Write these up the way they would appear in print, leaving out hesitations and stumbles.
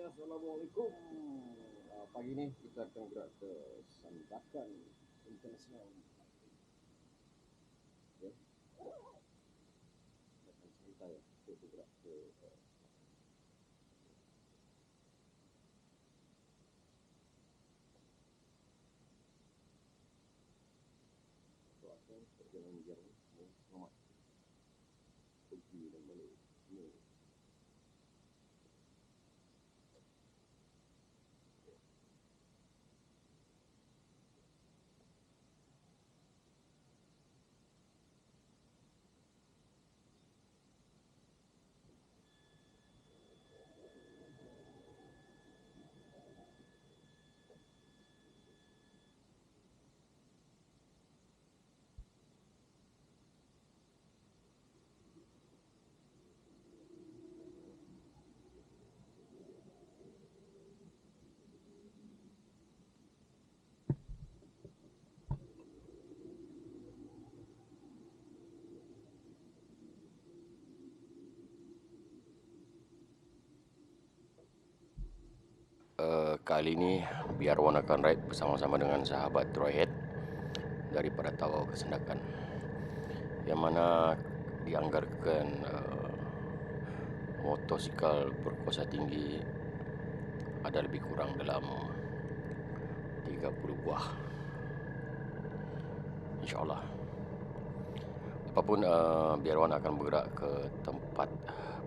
Assalamualaikum. Pagi ini kita akan gerak ke Sandakan Internasional. Ya, akan santai untuk bergerak ke doakan perjalanan jauh selamat pergi dan balik. Ini Kali ini biar Wan akan ride bersama-sama dengan sahabat Troyhead daripada Tawau ke Sendakan, yang mana dianggarkan motosikal berkuasa tinggi ada lebih kurang dalam 30 buah, insyaAllah. Apapun, biar Wan akan bergerak ke tempat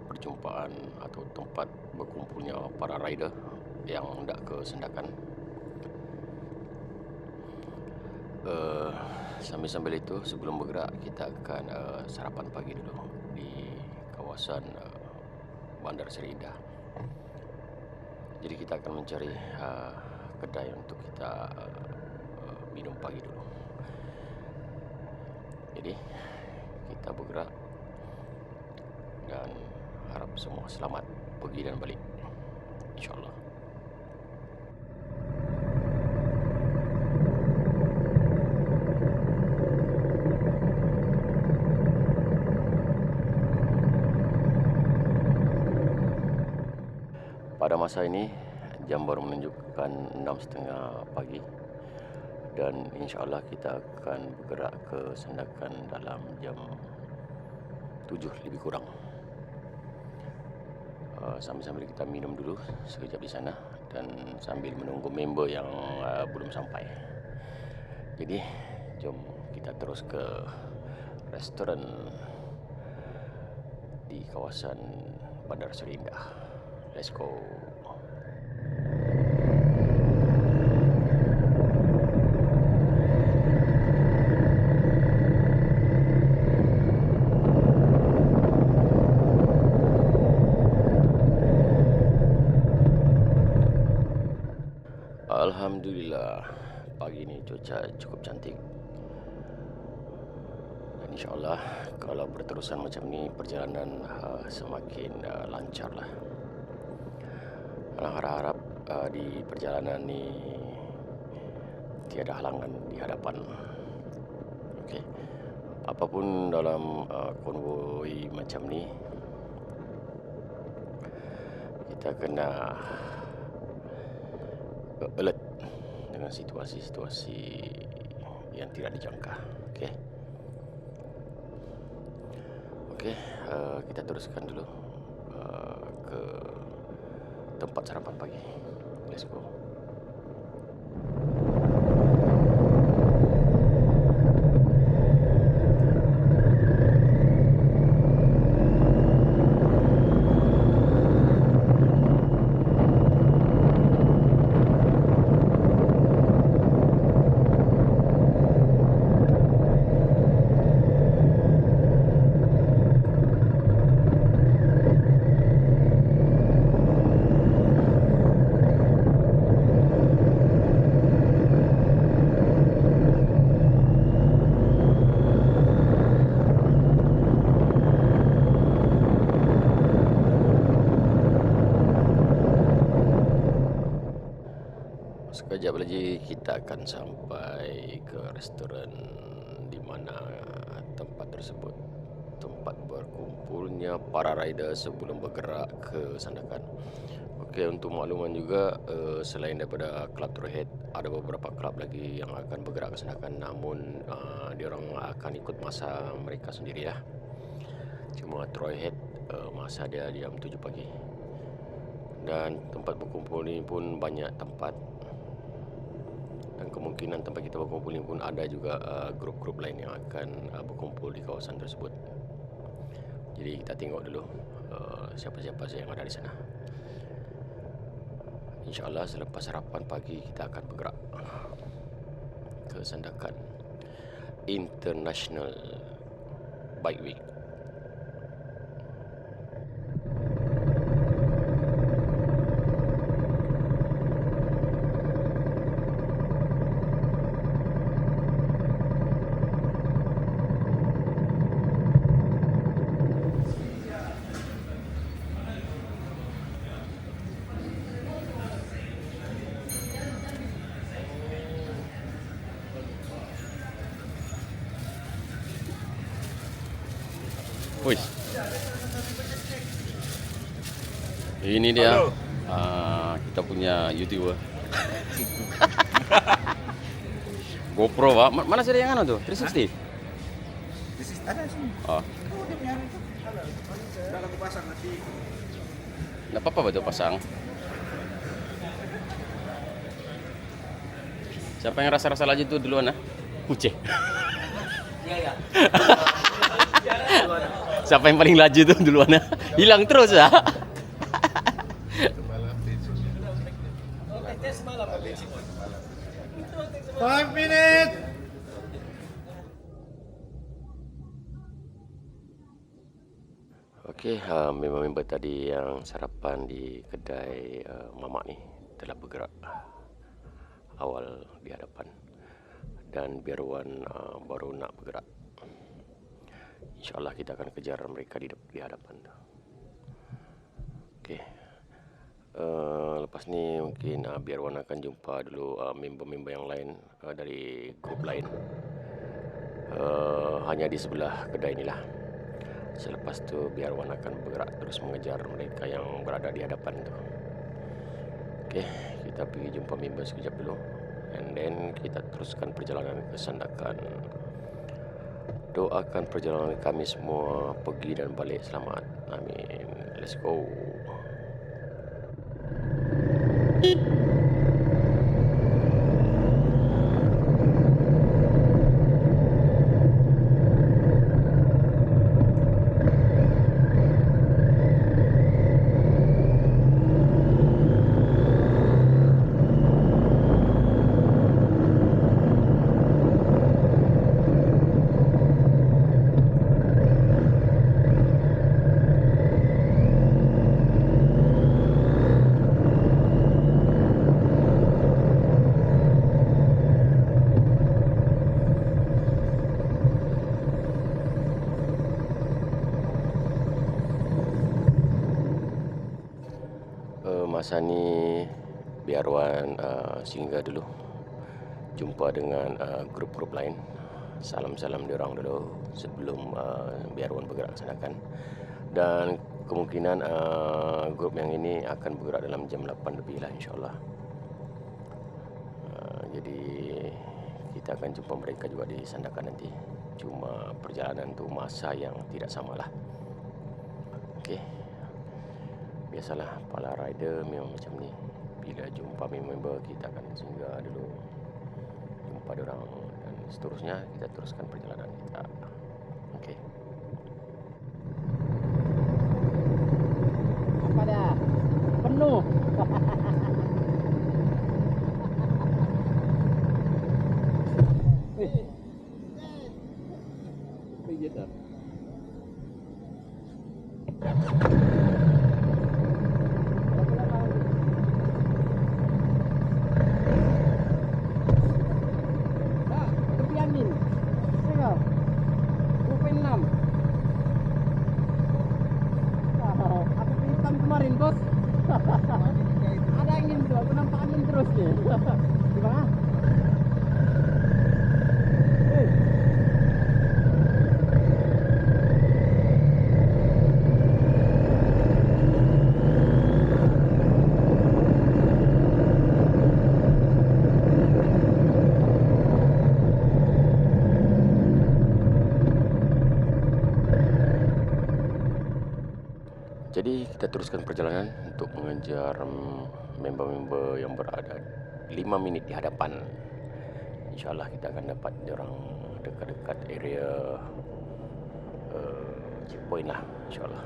perjumpaan atau tempat berkumpulnya para rider yang hendak ke Sendakan. Sambil-sambil itu, sebelum bergerak, kita akan sarapan pagi dulu di kawasan Bandar Seri Indah. Jadi kita akan mencari kedai untuk kita minum pagi dulu. Jadi kita bergerak dan harap semua selamat pergi dan balik, insyaAllah. Pada masa ini jam baru menunjukkan 6.30 pagi dan insyaAllah kita akan bergerak ke Sendakan dalam jam 7 lebih kurang. Sambil-sambil kita minum dulu sekejap di sana dan sambil menunggu member yang belum sampai. Jadi jom kita terus ke restoran di kawasan Bandar Seri Indah. Let's go. Alhamdulillah, pagi ini cuaca cukup cantik. Dan insyaAllah kalau berterusan macam ni, perjalanan semakin lancar lah. Harap-harap di perjalanan ni tiada halangan di hadapan. Okey. Apapun dalam konvoi macam ni, kita kena alert dengan situasi-situasi yang tidak dijangka. Okey. Okey, kita teruskan dulu ke tempat sarapan pagi. Let's go. Sekejap lagi kita akan sampai ke restoran di mana tempat tersebut tempat berkumpulnya para rider sebelum bergerak ke Sandakan. Oke, untuk makluman juga, selain daripada klub Troyhead, ada beberapa klub lagi yang akan bergerak ke sana kan, namun diorang akan ikut masa mereka sendiri ya. Cuma Troyhead masa dia jam 7 pagi. Dan tempat berkumpul ni pun banyak tempat. Dan kemungkinan tempat kita berkumpul ni pun ada juga grup-grup lain yang akan berkumpul di kawasan tersebut. Jadi kita tengok dulu siapa-siapa saja yang ada di sana. InsyaAllah selepas sarapan pagi kita akan bergerak ke Sandakan International Bike Week. Wih, ini dia kita punya YouTuber. GoPro, Pak. Mana sih yang anu tuh? 360? Ada sini. Oh, Oh, dia punya itu. Udah aku pasang nanti. enggak apa-apa betul pasang. Siapa yang rasa-rasa laju tuh duluan ah? Uceh. Iya, ya. Siapa yang paling laju tuh duluan ah? Hilang terus ah. Five minutes. Okey, member-member tadi yang sarapan di kedai mamak ni telah bergerak awal di hadapan, dan biaruan baru nak bergerak. InsyaAllah kita akan kejar mereka di hadapan tu. Okey, lepas ni mungkin biaruan akan jumpa dulu member-member yang lain dari grup lain, hanya di sebelah kedai inilah. Selepas tu biaruan akan bergerak terus mengejar mereka yang berada di hadapan tu. Okey, kita pergi jumpa member sekejap dulu, and then kita teruskan perjalanan ke Sandakan. Doakan perjalanan kami semua pergi dan balik selamat. Amin. Let's go. Masa ni biaruan singgah dulu, jumpa dengan grup-grup lain. Salam-salam diorang dulu sebelum biaruan bergerak ke Sandakan. Dan kemungkinan grup yang ini akan bergerak dalam jam 8 lebih lah, insyaAllah. Jadi kita akan jumpa mereka juga di Sandakan nanti. Cuma perjalanan tu masa yang tidak samalah. Okey. Biasalah para rider memang macam ni. Bila jumpa member kita akan singgah dulu, jumpa diorang, dan seterusnya kita teruskan perjalanan kita. Okey. Apa dah? Penuh. Iya dah. Kemarin bos, ada angin tuh, aku nampak angin terus nih. Gimana? Jadi kita teruskan perjalanan untuk mengejar member-member yang berada 5 minit di hadapan. InsyaAllah kita akan dapat diorang dekat-dekat area checkpoint lah, insyaAllah.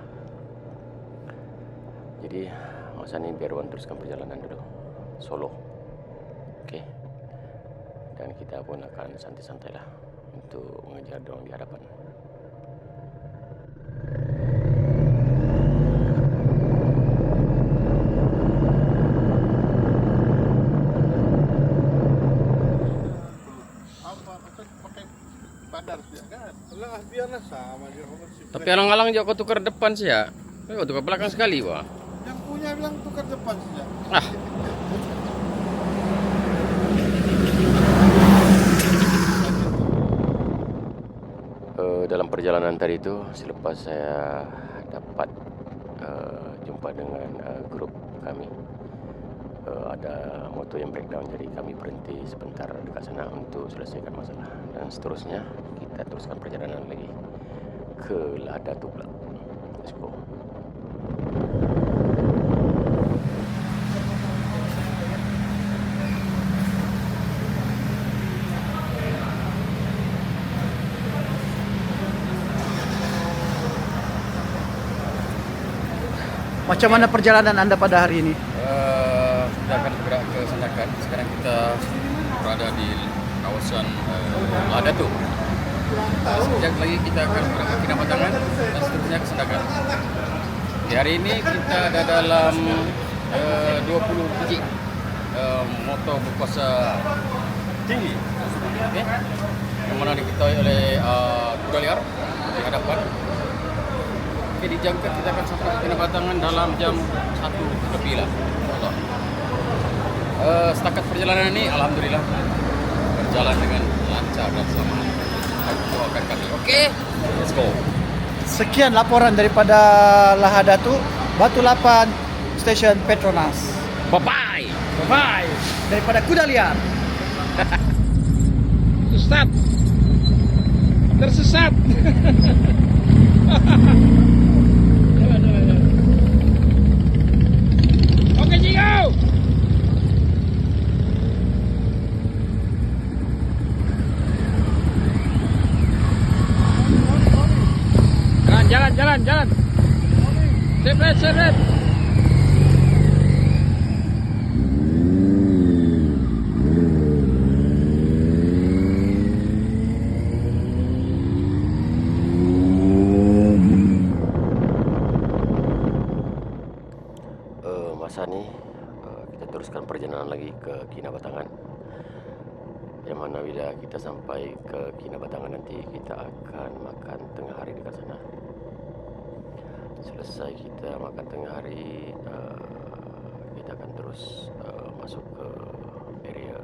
Jadi masa ni biar Wan teruskan perjalanan dulu solo. Okey. Dan kita pun akan santai-santai lah untuk mengejar diorang di hadapan. Lah, biarlah sama dia. Tapi alang-alang juga kau tukar depan sih ya. Kau tukar belakang sekali, Wah. Yang punya bilang tukar depan saja. Ah. Dalam perjalanan tadi itu, selepas saya dapat jumpa dengan grup kami, ada motor yang breakdown, jadi kami berhenti sebentar dekat sana untuk selesaikan masalah. Dan seterusnya kita teruskan perjalanan lagi ke Lahadatul pula. Let's go. Macam mana perjalanan Anda pada hari ini? Kita akan bergerak ke Sandakan. Sekarang kita berada di kawasan Lahadatul. Sekejap lagi kita akan bergerak ke Kinabatangan dan seterusnya ke Sandakan. Di hari ini kita ada dalam 20 biji motor berkuasa tinggi, okay, yang mana diketahui oleh kuda liar di hadapan. Okay, dijangka kita akan sampai ke Kinabatangan dalam jam 1 lebih lah. Setakat perjalanan ini alhamdulillah berjalan dengan lancar dan selamat. Aku doakan kami. Okey, let's go. Sekian laporan daripada Lahadatul, Batu Lapan, Stesen Petronas. Bye-bye. Bye. Daripada kuda liar. Tersesat. Tersesat. Oke, Jigo. Jalan. Seret. Masa ni kita teruskan perjalanan lagi ke Kinabatangan. Yang mana bila kita sampai ke Kinabatangan nanti kita akan makan tengah hari dekat sana. Selesai kita makan tengah hari, kita akan terus masuk ke area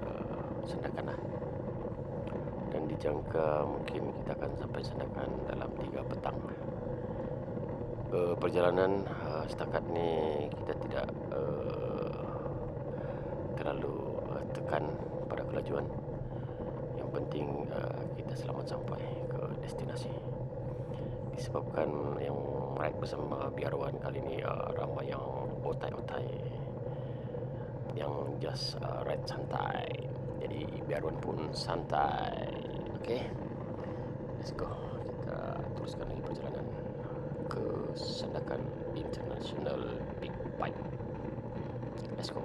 Sandakan lah. Dan dijangka mungkin kita akan sampai Sandakan dalam 3 petang. Perjalanan setakat ni kita tidak terlalu tekan pada kelajuan. Yang penting kita selamat sampai ke destinasi. Disebabkan yang ride bersama biarwan kali ni ramai yang otai-otai, yang just ride santai. Jadi biarwan pun santai. Okay, let's go. Kita teruskan lagi perjalanan ke Sandakan International Big Bike. Let's go.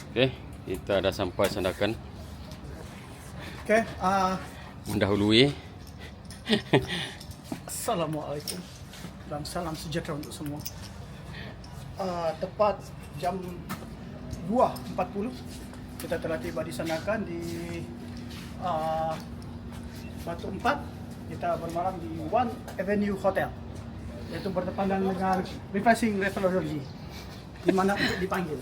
Oke, kita dah sampai Sandakan. Oke, Mendahului. Assalamualaikum dan salam sejahtera untuk semua. Tepat jam 2.40 kita telah tiba di Sandakan di Batu 4. Kita bermalam di One Avenue Hotel, yaitu bertepatan dengan Refreshing Reflexology, di mana untuk dipanggil.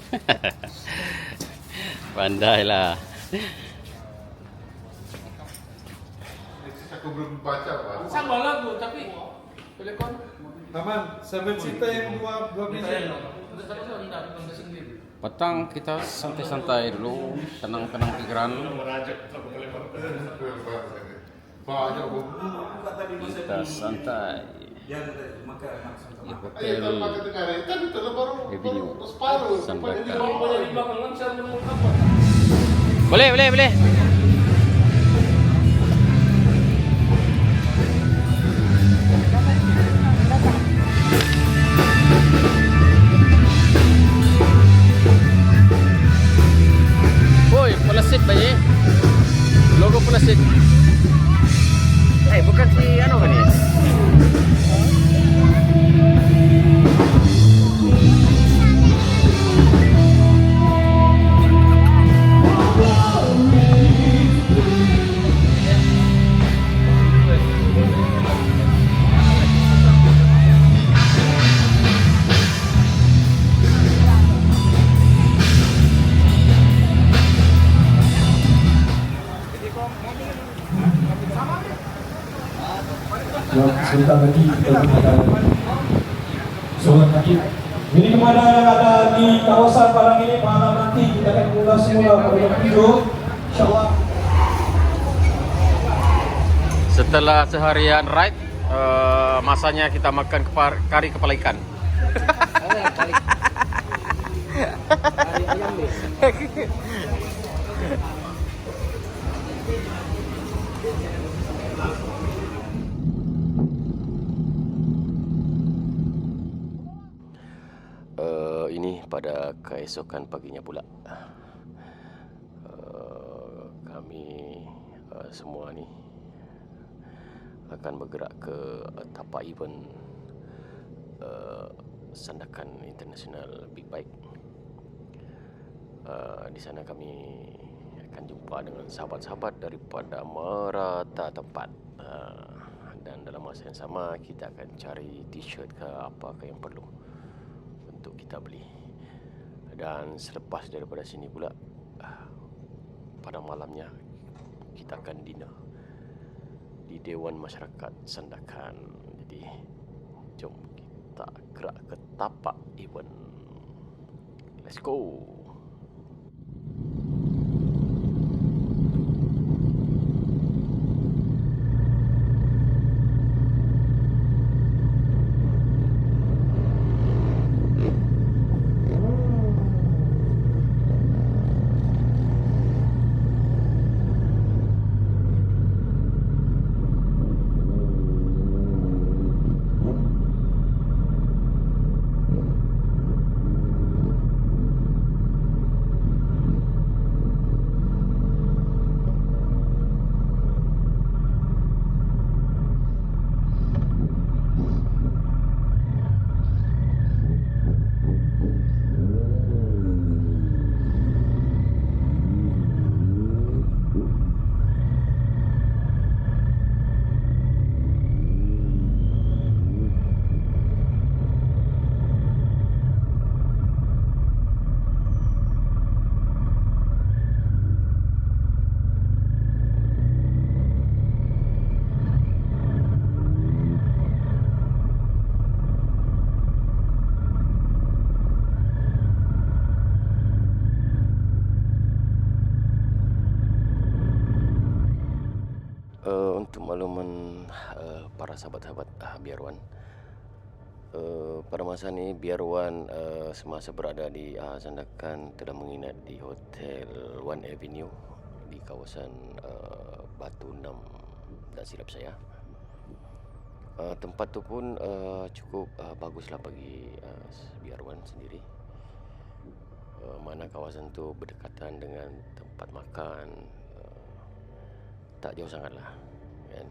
Pandailah. Aku belum baca Pak. Sama lagu tapi telepon. Aman, 7 Seater yang dua biji. Petang kita santai-santai dulu, tenang-tenang pikiran. Banyak Bu. Kita santai. Di hotel Avenue Sandakan. Boleh. Woi, plastik bayi. Logo plastik. Bukan si anu kan ya? Sebentar lagi kita akan sholat maghrib. Ini kemana yang ada di kawasan Padang ini malam nanti kita akan mulai semula pada jam 7. InsyaAllah. Setelah seharian ride, masanya kita makan kari kepala ikan. Kari ayam deh. Ini pada keesokan paginya pula, kami semua ni akan bergerak ke tapak event Sandakan International Big Bike. Di sana kami akan jumpa dengan sahabat-sahabat daripada merata tempat, dan dalam masa yang sama kita akan cari t-shirt ke apakah yang perlu untuk kita beli. Dan selepas daripada sini pula, pada malamnya kita akan dinner di Dewan Masyarakat Sandakan. Jadi jom kita gerak ke tapak event. Let's go. Untuk makluman para sahabat-sahabat biaruan, pada masa ini biaruan semasa berada di Sandakan telah menginap di Hotel One Avenue di kawasan Batu 6 tak silap saya. Tempat tu pun cukup baguslah bagi biaruan sendiri. mana kawasan tu berdekatan dengan tempat makan, tak jauh sangat lah kan.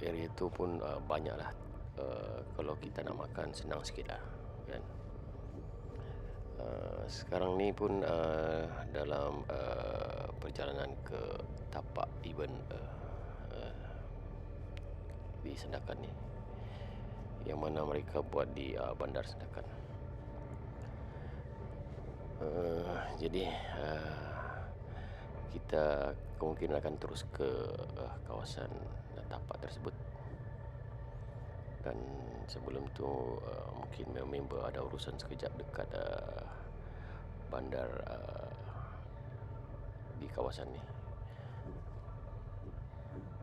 Area tu pun banyak lah, kalau kita nak makan senang sikit lah kan. Sekarang ni pun dalam perjalanan ke tapak event di Sandakan ni, yang mana mereka buat di Bandar Sandakan. Jadi kita kemungkinan akan terus ke kawasan tapak tersebut. Dan sebelum tu mungkin member ada urusan sekejap dekat bandar di kawasan ni.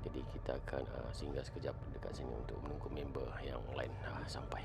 Jadi kita akan singgah sekejap dekat sini untuk menunggu member yang lain sampai.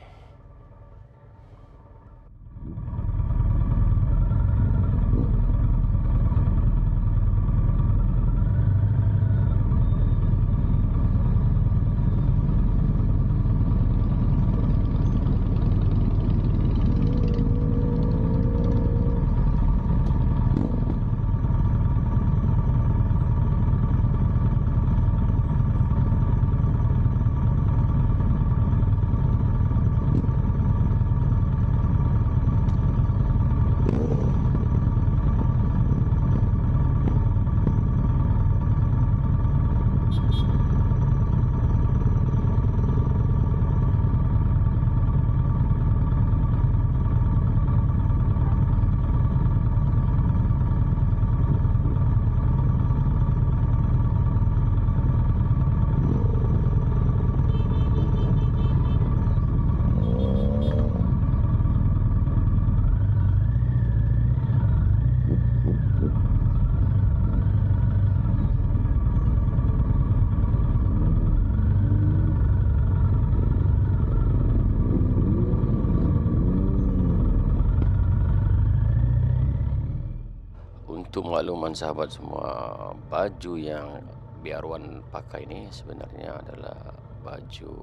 Untuk makluman sahabat semua, baju yang biarwan pakai ni sebenarnya adalah baju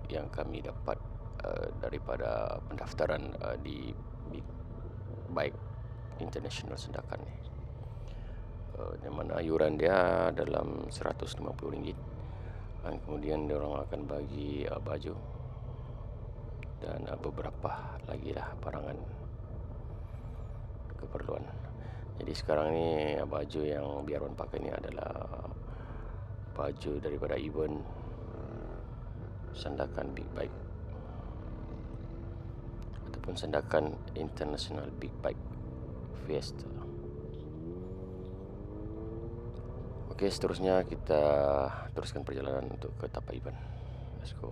yang kami dapat daripada pendaftaran di Big Bike International Sandakan ni. Di mana iuran dia dalam RM150. Dan kemudian diorang akan bagi baju dan beberapa lagi lah barangan keperluan. Jadi sekarang ni baju yang biarwan pakai ni adalah baju daripada event Sandakan Big Bike ataupun Sandakan International Big Bike Fiesta. Okey, seterusnya kita teruskan perjalanan untuk ke tapak event. Let's go.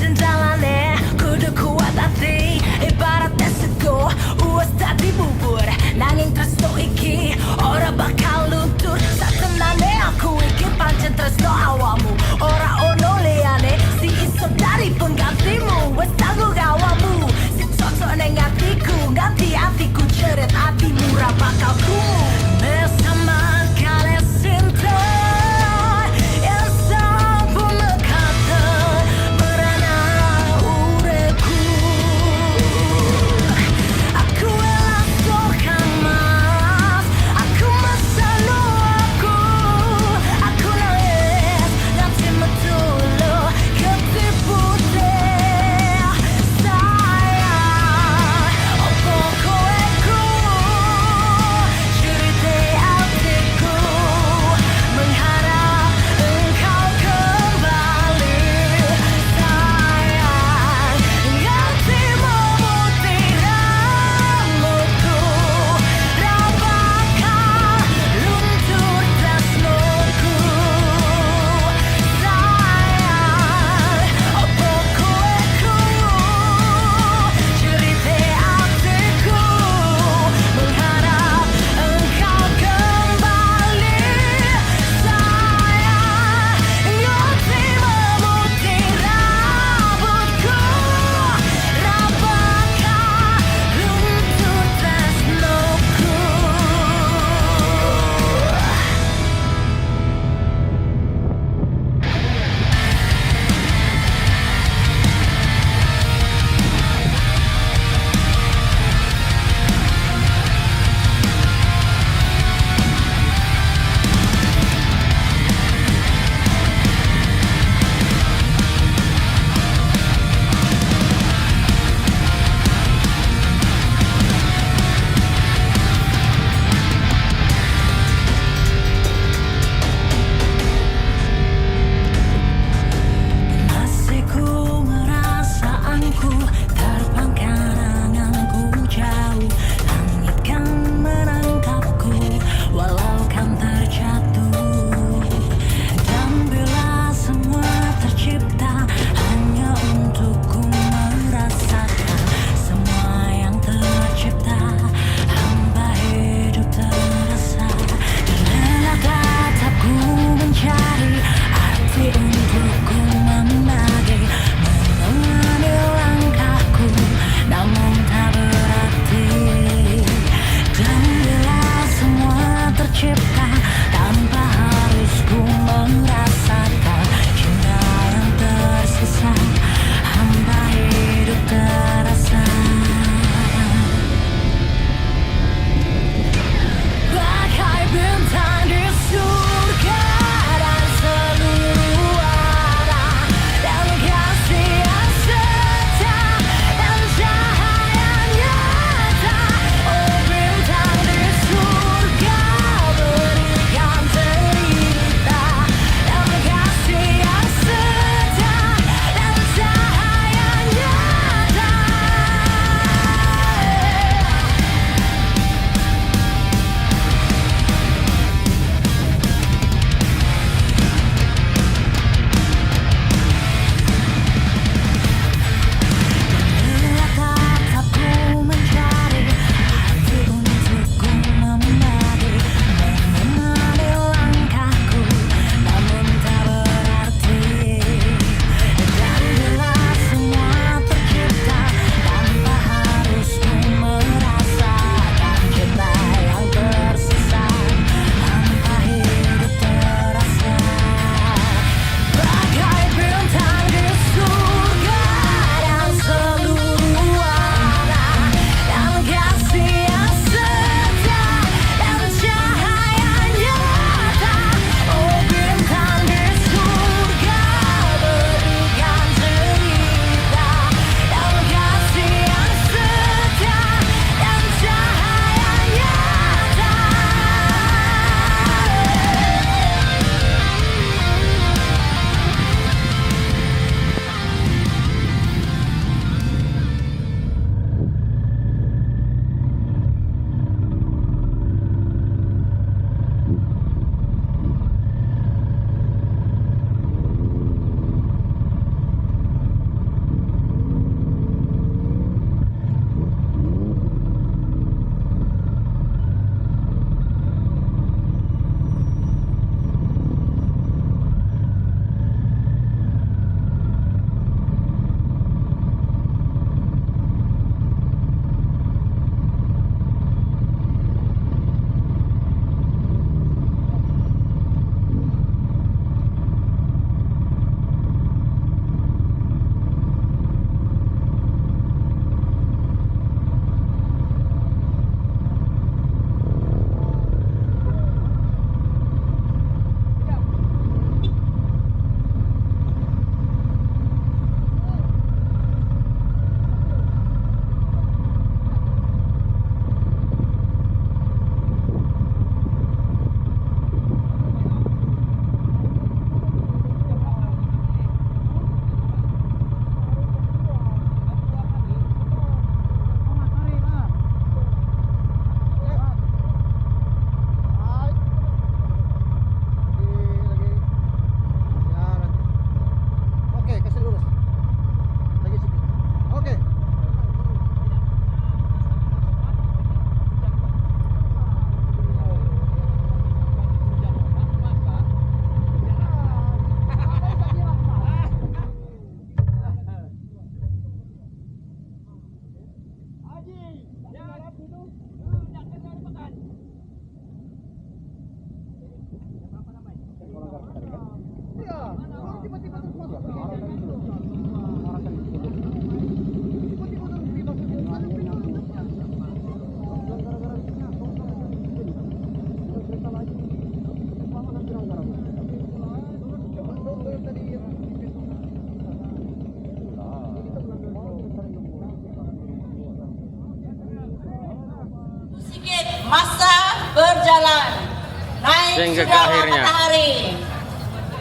pancen jalane kudu kuat hati ibaratnya sego uas tadi bubur nanging tresno iki ora bakal luntur satenane aku iki pancen tresno awamu ora ono liyane si iso dari penggantimu wes tanggung awamu si cocok neng hatiku ganti hatiku ceret hatimu ra bakal ku bersama kalian cinta yang sampun kata merana urepku aku elak sokan mas aku masalo aku nangis nanti metulu ketipu deh sayang opo kowe ku ciri Sedikit masa berjalan naik Sehingga ke sudah akhirnya. matahari.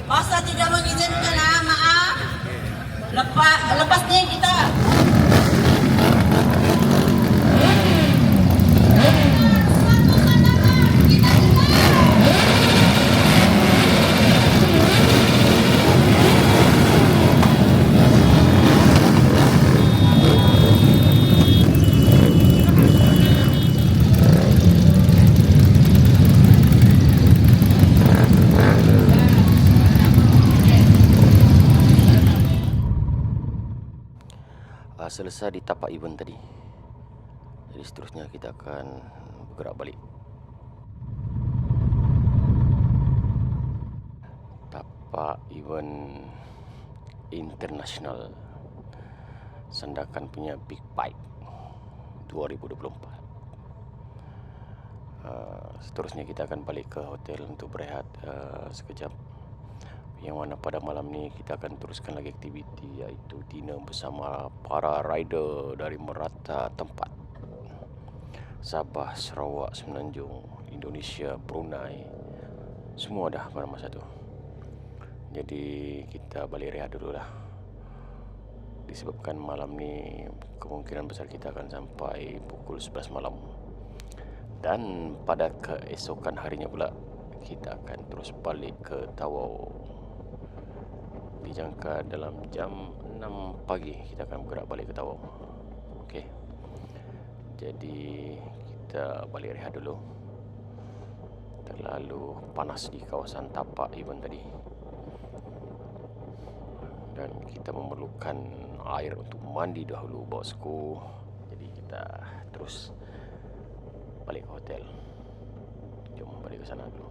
Masa tidak mengizinkan, maaf. Lepas ni kita selesai di tapak event tadi. Jadi seterusnya kita akan bergerak balik. Tapak event internasional Sandakan punya Big Bike 2024. Seterusnya kita akan balik ke hotel untuk berehat sekejap. Yang mana pada malam ni kita akan teruskan lagi aktiviti, iaitu dinner bersama para rider dari merata tempat. Sabah, Sarawak, Semenanjung, Indonesia, Brunei, semua dah pada masa tu. Jadi kita balik rehat dulu lah. Disebabkan malam ni kemungkinan besar kita akan sampai pukul 11 malam. Dan pada keesokan harinya pula kita akan terus balik ke Tawau. Dijangka dalam jam 6 pagi kita akan bergerak balik ke Tawau. Okey. Jadi kita balik rehat dulu. Terlalu panas di kawasan tapak event tadi. Dan kita memerlukan air untuk mandi dahulu, bosku. Jadi kita terus balik ke hotel. Jom balik ke sana dulu.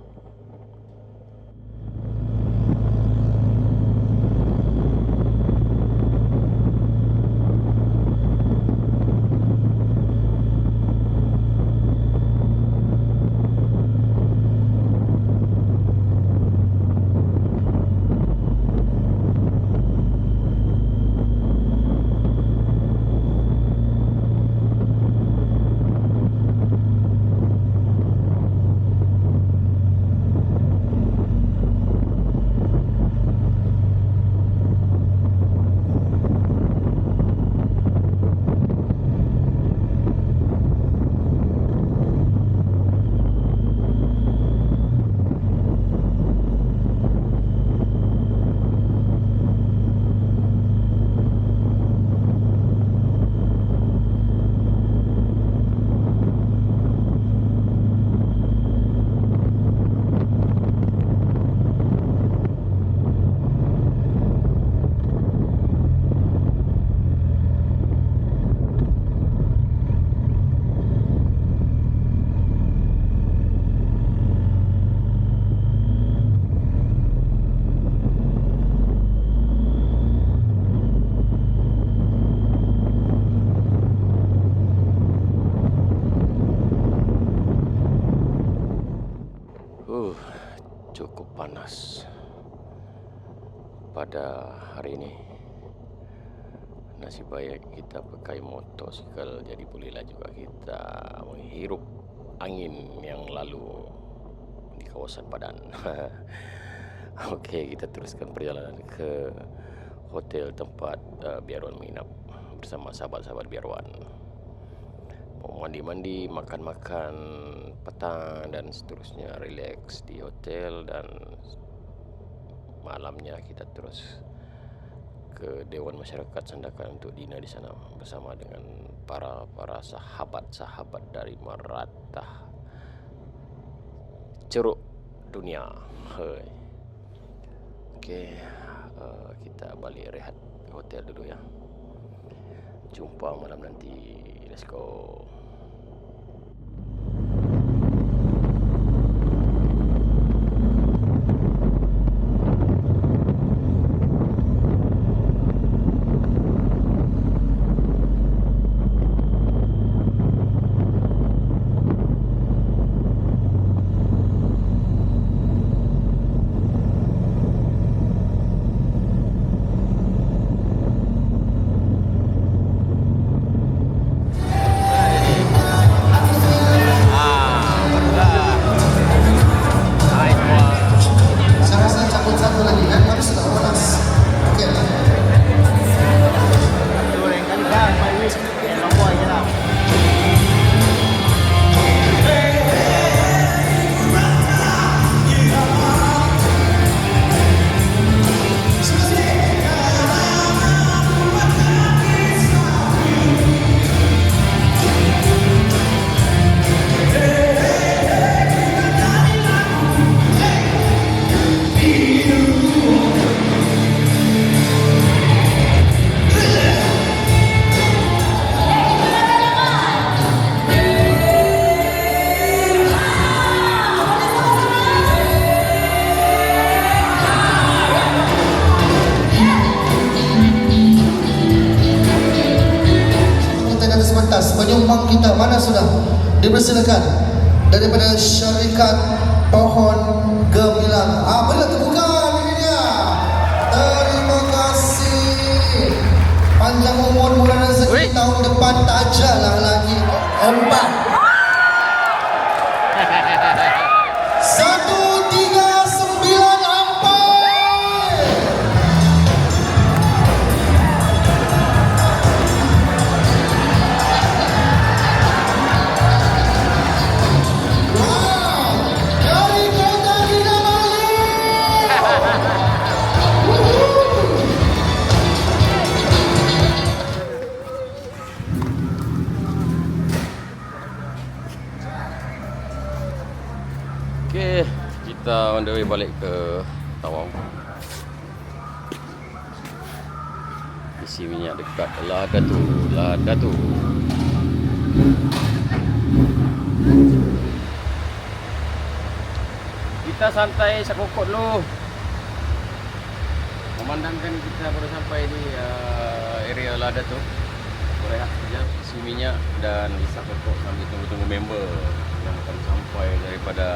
Cukup panas pada hari ini. Nasib baik kita pakai motosikal, jadi bolehlah juga kita menghirup angin yang lalu di kawasan Padan. Okey, kita teruskan perjalanan ke hotel tempat Biaruan menginap bersama sahabat-sahabat Biaruan. Mau mandi-mandi, makan-makan petang dan seterusnya, relax di hotel, dan malamnya kita terus ke Dewan Masyarakat Sandakan untuk dinner di sana bersama dengan para sahabat-sahabat dari merata ceruk dunia. Okey, kita balik rehat hotel dulu ya. Jumpa malam nanti. Let's go. kita mana sudah dipersilakan daripada syarikat pohon gemilang. Boleh terbuka ini dia. Terima kasih. Panjang umur, mudah rezeki, tahun depan tak jalan lagi. 4 139 ampai. Wow, dari Kota Kinabalu. Okey, kita on the way balik ke Tawau. Isi minyak dekat Ladatu. Kita santai sekokot dulu. Memandangkan kita baru sampai di area Ladatu. Berehat sekejap, isi minyak dan isap rokok sambil tunggu-tunggu member yang akan sampai daripada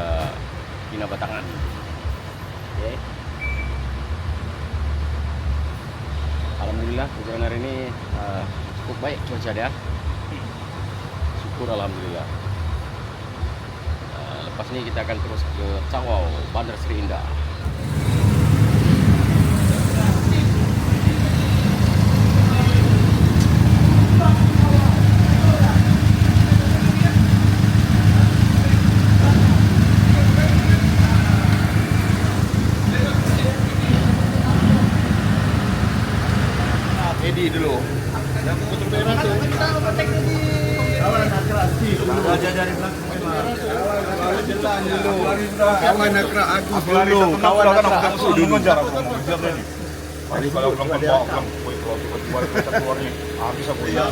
Kinabatangan. Okey. Alhamdulillah perjalanan hari ini cukup baik cuaca dia. Syukur alhamdulillah. Lepas ni kita akan terus ke Tawau, Bandar Seri Indah. Edi dulu. Yang putar merah tu. Kawan akrak dari belakang memang. Jalan dulu. Kawan akrak Agus dulu. Kawan akrak Agus dulu. Mengejar aku mengejar ni. Kalau belum bawa keluar keluar ni habis aku ya.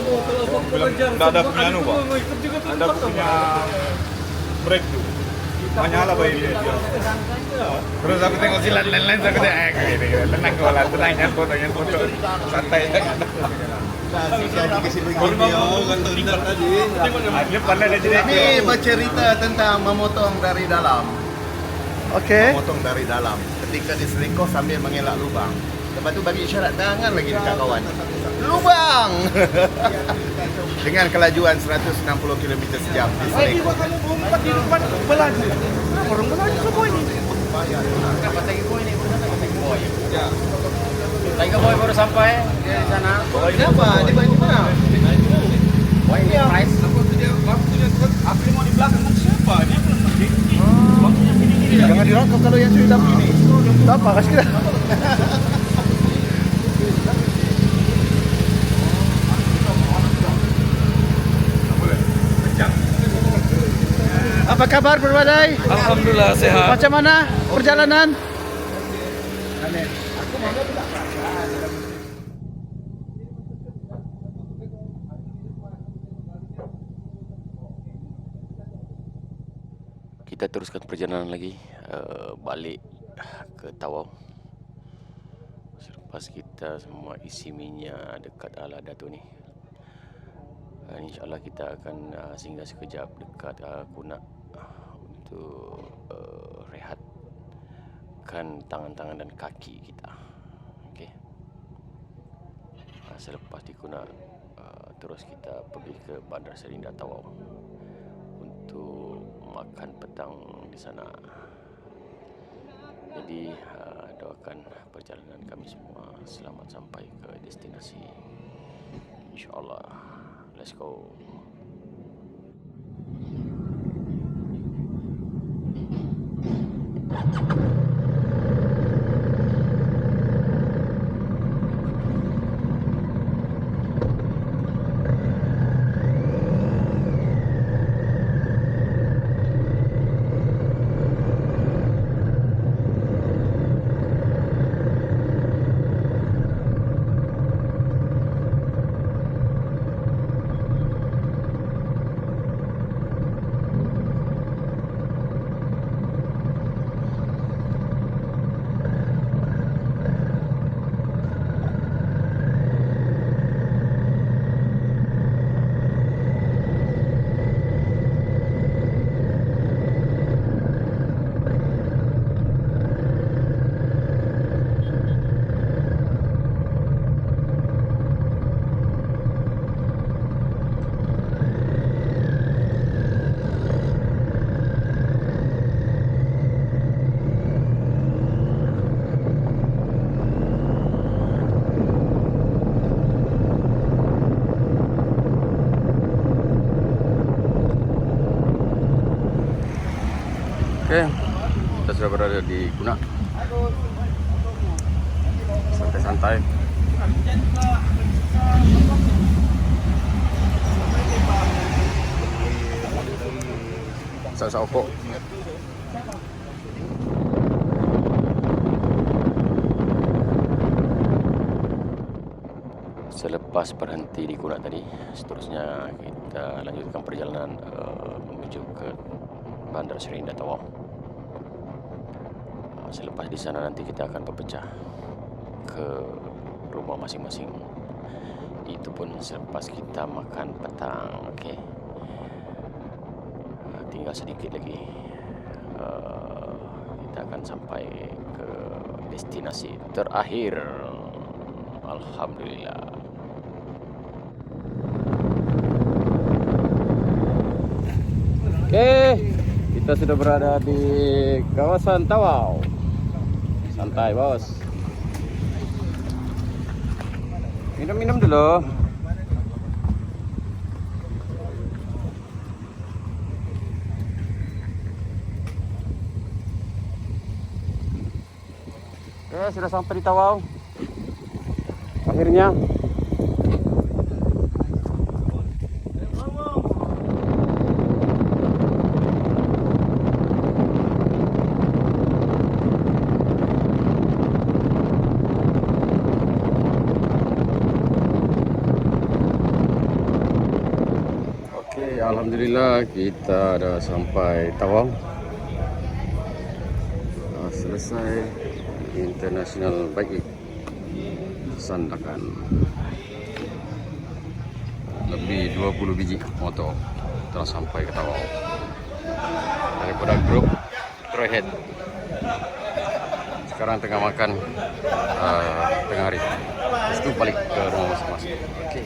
Dah ada punya anu Pak. Ada punya break tu. Menyala bayi dia. Terus aku tengok silat lain-lain aku tengok tenang kau lah, tenang foto santai. Ini bercerita tentang memotong dari dalam. Okey. Memotong dari dalam. Ketika diselingkuh sambil mengelak lubang. Lepas tu bagi isyarat tangan lagi dekat kawan. Lubang. Dengan kelajuan 160 km sejam diselingkuh. Kalau berempat di depan belaju. Orang belaju semua ini. Tiger Boy baru sampai di sana. Boy apa? Di mana? Boy ini price. Aku mau di belakang siapa? Dia belum pergi. Jangan dirangkap kalau yang sudah begini. Tak apa, kasih kita. Apa kabar Berbadai? Alhamdulillah sehat. Macam mana perjalanan? Kita teruskan perjalanan lagi balik ke Tawau. Selepas kita semua isi minyak dekat Ladatu ni. InsyaAllah kita akan singgah sekejap dekat Kunak untuk rehatkan tangan-tangan dan kaki kita. Okey. Selepas di Kunak terus kita pergi ke Bandar Seri Indah Tawau untuk makan petang di sana. Jadi doakan perjalanan kami semua selamat sampai ke destinasi. InsyaAllah. Let's go. Oke, kita sudah berada di Kuna. Santai-santai. Sa Oko. Selepas berhenti di Kuna tadi, seterusnya kita lanjutkan perjalanan menuju ke Bandar Seri Indah Tawau. Selepas di sana nanti kita akan berpecah ke rumah masing-masing. Itu pun selepas kita makan petang. Okey. Tinggal sedikit lagi. Kita akan sampai ke destinasi terakhir. Alhamdulillah. Oke, kita sudah berada di kawasan Tawau. Santai, bos. Minum-minum dulu. Oke, sudah sampai di Tawau. Akhirnya. Alhamdulillah kita dah sampai Tawau. Selesai International Bike Week. Sandakan lebih 20 biji motor telah sampai ke Tawau daripada grup Troyhead. Sekarang tengah makan tengah hari. Lepas itu balik ke rumah masing-masing. Oke.